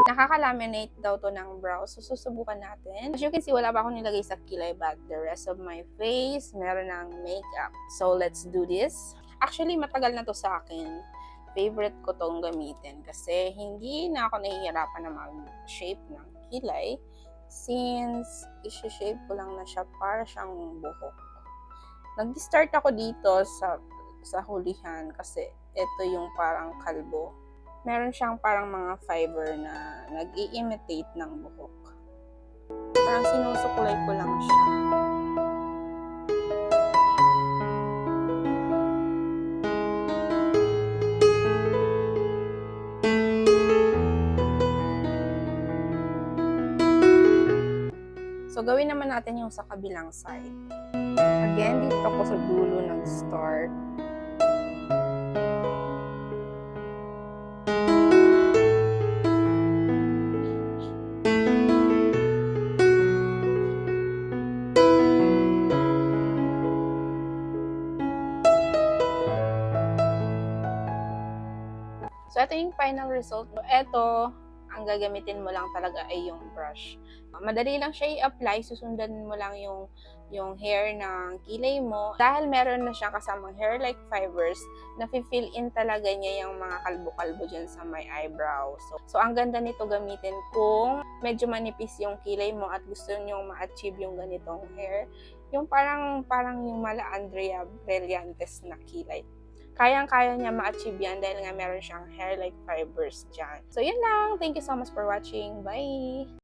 Nakaka-laminate daw to ng brows. So, susubukan natin. As you can see, wala pa akong nilagay sa kilay, but the rest of my face, meron ng makeup. So, let's do this. Actually, matagal na to sa akin. Favorite ko tong gamitin kasi hindi na ako nahihirapan na mag-shape ng kilay since isi-shape ko lang na siya para siyang buhok. Nag-start ako dito sa hulihan kasi ito yung parang kalbo. Meron siyang parang mga fiber na nag-i-imitate ng buhok. Parang sinusuklay ko lang siya. So, gawin naman natin yung sa kabilang side. Again, dito ako sa dulo nag-start. So, ito yung final result. Ito, ang gagamitin mo lang talaga ay yung brush. Madali lang siya i-apply. Susundan mo lang yung hair ng kilay mo. Dahil meron na siya kasamang hair-like fibers, na-fill in talaga niya yung mga kalbo-kalbo dyan sa my eyebrow. So, ang ganda nito gamitin kung medyo manipis yung kilay mo at gusto nyo ma-achieve yung ganitong hair. Yung parang yung mala Andrea Brillantes na kilay. Kayang-kaya niya ma-achieve yan dahil nga meron siyang hair-like fibers dyan. So, yun lang. Thank you so much for watching. Bye!